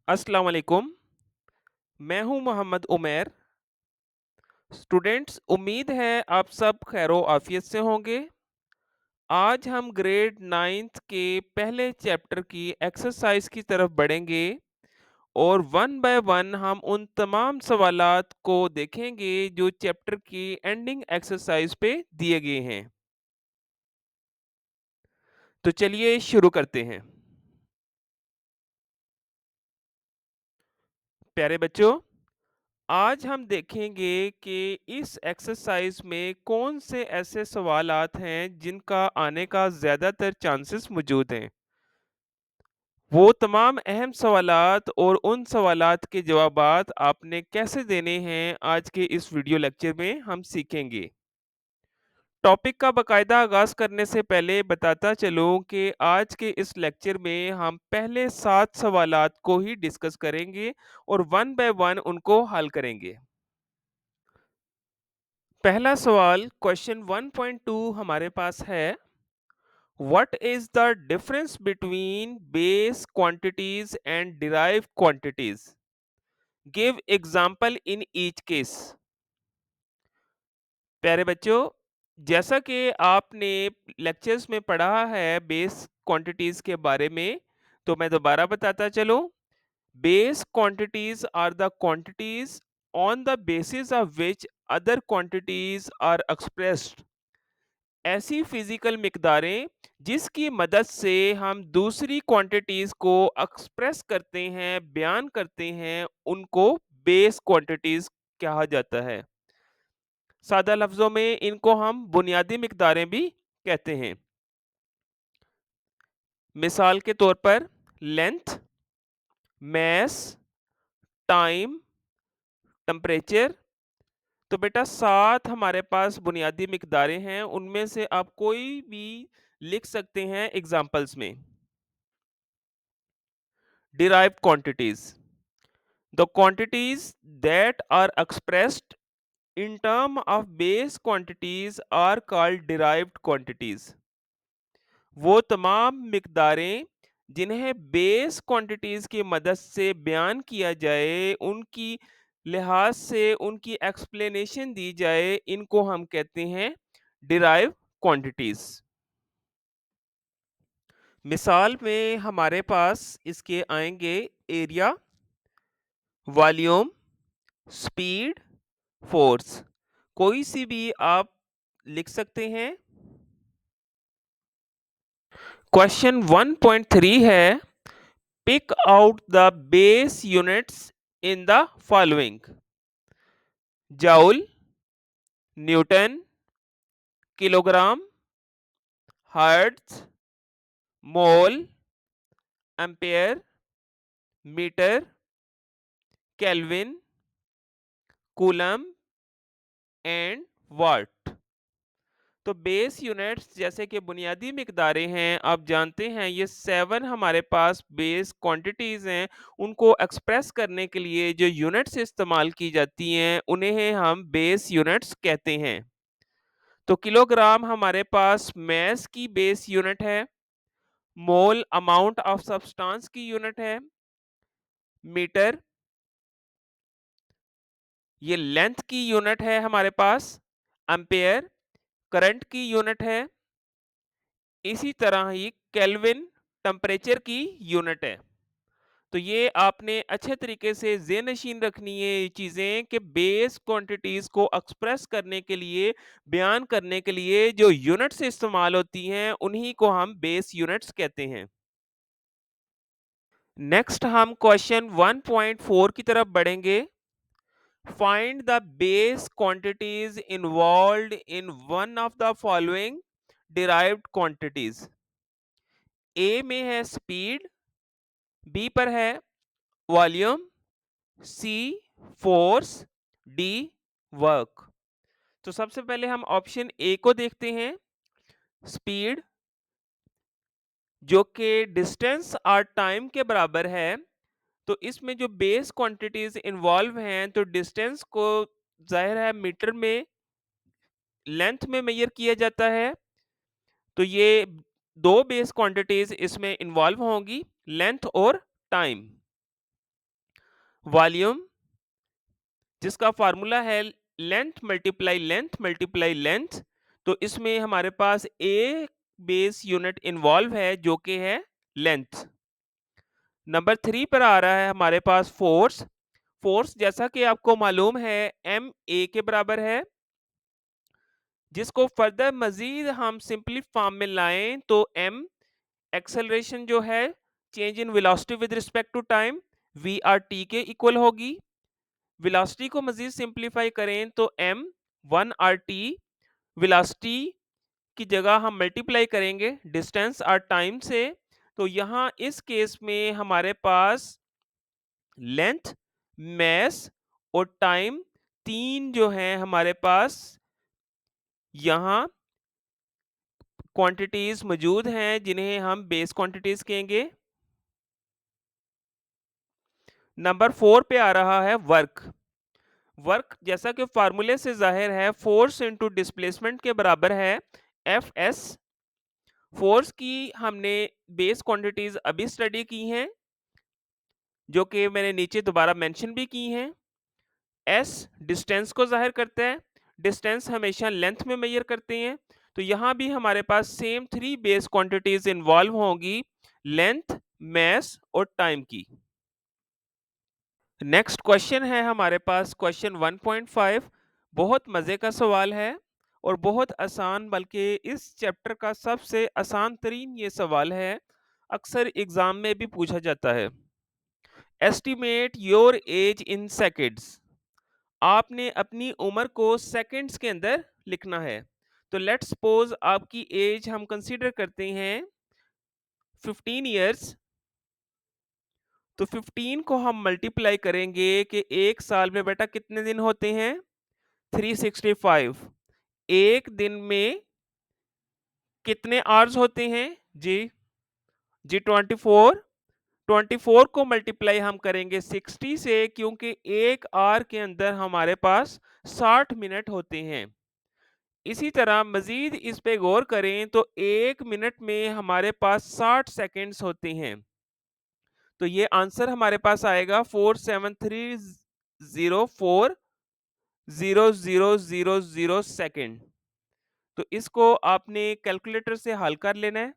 अस्सलाम वालेकुम। मैं हूं मोहम्मद उमैर। स्टूडेंट्स, उम्मीद है आप सब खैरो आफियत से होंगे। आज हम ग्रेड 9th के पहले चैप्टर की एक्सरसाइज की तरफ बढ़ेंगे और वन बाय वन हम उन तमाम सवालात को देखेंगे जो चैप्टर की एंडिंग एक्सरसाइज पे दिए गए हैं। तो चलिए शुरू करते हैं। प्यारे बच्चों, आज हम देखेंगे कि इस एक्सरसाइज में कौन से ऐसे सवालात हैं जिनका आने का ज़्यादातर चांसेस मौजूद हैं। वो तमाम अहम सवालात और उन सवालात के जवाबात आपने कैसे देने हैं आज के इस वीडियो लेक्चर में हम सीखेंगे। टॉपिक का बाकायदा आगाज़ करने से पहले बताता चलूँ कि आज के इस लेक्चर में हम पहले 7 सवालात को ही डिस्कस करेंगे और वन बाय वन उनको हल करेंगे। पहला सवाल क्वेश्चन 1.2 हमारे पास है। What is the difference between base quantities and derive quantities? Give example in each case. प्यारे बच्चों, जैसा कि आपने लेक्चर्स में पढ़ा है बेस क्वांटिटीज के बारे में, तो मैं दोबारा बताता चलूं। Base quantities are the quantities on the basis of which other quantities are expressed। ऐसी फिजिकल मिकदारें जिसकी मदद से हम दूसरी क्वांटिटीज को एक्सप्रेस करते हैं, बयान करते हैं, उनको बेस क्वांटिटीज कहा जाता है। सादा लफ्जों में इनको हम बुनियादी मिकदारें भी कहते हैं। मिसाल के तौर पर लेंथ, मैस, टाइम, टेम्परेचर। तो बेटा 7 हमारे पास बुनियादी मिकदारें हैं, उनमें से आप कोई भी लिख सकते हैं एग्जाम्पल्स में। Derived quantities: the quantities that are expressed in term of base quantities are called derived quantities। वो तमाम मिकदारें जिन्हें बेस क्वांटिटीज की मदद से बयान किया जाए, उनकी लिहाज से उनकी एक्सप्लेनेशन दी जाए, इनको हम कहते हैं डिराइव क्वांटिटीज। मिसाल में हमारे पास इसके आएंगे एरिया, वॉल्यूम, स्पीड, फोर्स। कोई सी भी आप लिख सकते हैं। क्वेश्चन 1.3 है, pick out the base units in the following: joule, newton, kilogram, hertz, mole, ampere, metre, kelvin, coulomb and watt. तो बेस यूनिट्स जैसे कि बुनियादी मिकदारें हैं, आप जानते हैं ये 7 हमारे पास बेस क्वांटिटीज हैं। उनको एक्सप्रेस करने के लिए जो यूनिट्स इस्तेमाल की जाती हैं, उन्हें हम बेस यूनिट्स कहते हैं। तो किलोग्राम हमारे पास मैस की बेस यूनिट है। मोल अमाउंट ऑफ सब्सटेंस की यूनिट है। मीटर ये लेंथ की यूनिट है हमारे पास। एम्पेयर करंट की यूनिट है। इसी तरह ही केल्विन टेम्परेचर की यूनिट है। तो ये आपने अच्छे तरीके से ज़हन-नशीन रखनी है ये चीज़ें कि बेस क्वांटिटीज़ को एक्सप्रेस करने के लिए, बयान करने के लिए जो यूनिट्स इस्तेमाल होती हैं, उन्हीं को हम बेस यूनिट्स कहते हैं। नेक्स्ट हम क्वेश्चन 1.4 की तरफ बढ़ेंगे। Find the base quantities involved in one of the following derived quantities. A में है स्पीड, बी पर है volume, C force, D work. तो सबसे पहले हम ऑप्शन ए को देखते हैं। स्पीड जो कि डिस्टेंस और टाइम के बराबर है। तो इसमें जो बेस क्वांटिटीज इन्वॉल्व हैं, तो डिस्टेंस को जाहिर है मीटर में, लेंथ में मेजर किया जाता है। तो ये दो बेस क्वांटिटीज इसमें इन्वॉल्व होंगी, लेंथ और टाइम। वॉल्यूम जिसका फार्मूला है लेंथ मल्टीप्लाई लेंथ, तो इसमें हमारे पास एक बेस यूनिट इन्वॉल्व है जो कि है लेंथ। नंबर 3 पर आ रहा है हमारे पास फोर्स। फोर्स जैसा कि आपको मालूम है एम ए के बराबर है, जिसको फर्दर मजीद हम सिंपली फॉर्म में लाएं तो एम एक्सेलरेशन जो है change in velocity with respect to time वी आर टी के इक्वल होगी। वेलोसिटी को मजीद सिंप्लीफाई करें तो एम 1 RT, वेलोसिटी की जगह हम मल्टीप्लाई करेंगे डिस्टेंस और टाइम से, तो यहाँ इस केस में हमारे पास लेंथ, मैस और टाइम तीन जो हैं हमारे पास यहाँ क्वांटिटीज मौजूद हैं जिन्हें हम बेस क्वांटिटीज कहेंगे। नंबर 4 पे आ रहा है वर्क। वर्क जैसा कि फार्मूले से जाहिर है फोर्स इनटू डिस्प्लेसमेंट के बराबर है एफ एस। फोर्स की हमने बेस क्वांटिटीज अभी स्टडी की हैं जो कि मैंने नीचे दोबारा मेंशन भी की हैं। एस डिस्टेंस को जाहिर करता है, डिस्टेंस हमेशा लेंथ में मेजर करते हैं, तो यहाँ भी हमारे पास same three base quantities involve होंगी, लेंथ, मैस और टाइम की। नेक्स्ट क्वेश्चन है हमारे पास क्वेश्चन 1.5। बहुत मज़े का सवाल है और बहुत आसान, बल्कि इस चैप्टर का सबसे आसान तरीन ये सवाल है, अक्सर एग्जाम में भी पूछा जाता है। Estimate your age in seconds. आपने अपनी उम्र को सेकंड्स के अंदर लिखना है। तो लेट्स सपोज आपकी एज हम कंसीडर करते हैं 15 इयर्स, तो 15 को हम मल्टीप्लाई करेंगे कि एक साल में बेटा कितने दिन होते हैं 365। एक दिन में कितने आवर्स होते हैं जी जी 24। 24 को मल्टीप्लाई हम करेंगे 60 से, क्योंकि एक आवर के अंदर हमारे पास 60 मिनट होते हैं। इसी तरह मजीद इस पे गौर करें तो एक मिनट में हमारे पास 60 सेकंड्स होते हैं, तो ये आंसर हमारे पास आएगा 473040000 सेकंड। तो इसको आपने कैलकुलेटर से हल कर लेना है।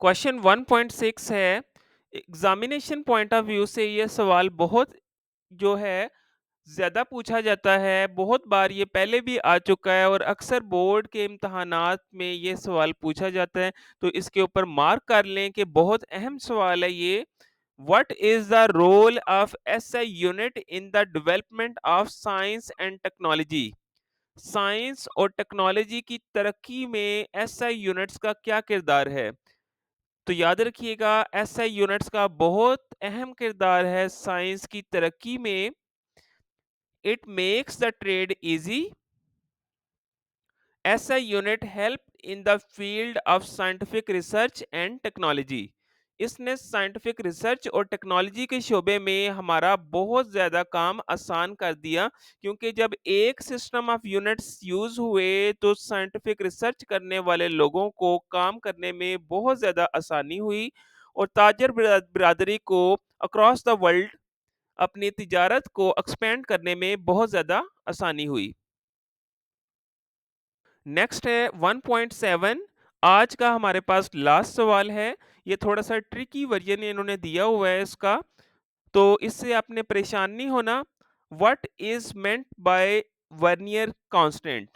क्वेश्चन 1.6 है। एग्जामिनेशन पॉइंट ऑफ व्यू से ये सवाल बहुत जो है ज़्यादा पूछा जाता है, बहुत बार ये पहले भी आ चुका है और अक्सर बोर्ड के इम्तहानात में ये सवाल पूछा जाता है, तो इसके ऊपर मार्क कर लें कि बहुत अहम सवाल है ये। What is the role of SI unit in the development of science and technology. Science और टेक्नोलॉजी की तरक्की में एसआई यूनिट्स का क्या किरदार है। तो याद रखिएगा एसआई यूनिट्स का बहुत अहम किरदार है साइंस की तरक्की में। It makes the trade easy. SI unit help in the field of scientific research and technology. इसने साइंटिफिक रिसर्च और टेक्नोलॉजी के शोबे में हमारा बहुत ज़्यादा काम आसान कर दिया, क्योंकि जब एक सिस्टम ऑफ यूनिट्स यूज़ हुए तो साइंटिफिक रिसर्च करने वाले लोगों को काम करने में बहुत ज़्यादा आसानी हुई और ताजर बिरादरी को अक्रॉस द वर्ल्ड अपनी तिजारत को एक्सपेंड करने में बहुत ज़्यादा आसानी हुई। नेक्स्ट है 1.7। आज का हमारे पास लास्ट सवाल है। ये थोड़ा सा ट्रिकी वर्जन इन्होंने दिया हुआ है इसका, तो इससे आपने परेशान नहीं होना। What is meant by vernier constant.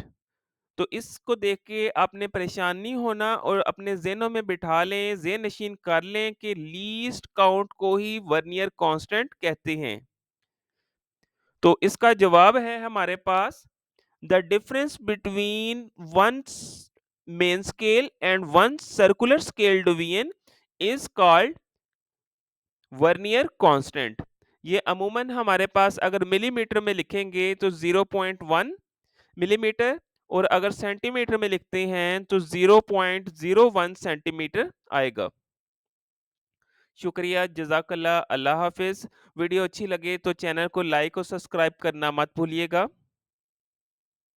तो इसको देख के आपने परेशान नहीं होना और अपने ज़हनों में बिठा लें, ज़हन नशीन कर लें कि लीस्ट काउंट को ही वर्नियर कांस्टेंट कहते हैं। तो इसका जवाब है हमारे पास the difference between one main scale and one circular scale division is called vernier constant. ये अमूमन हमारे पास अगर मिलीमीटर में लिखेंगे तो 0.1 मिलीमीटर, और अगर सेंटीमीटर में लिखते हैं तो 0.01 सेंटीमीटर आएगा। शुक्रिया, जज़ाकल्लाह, अल्लाह हाफ़िज़। वीडियो अच्छी लगे तो चैनल को लाइक और सब्सक्राइब करना मत भूलिएगा।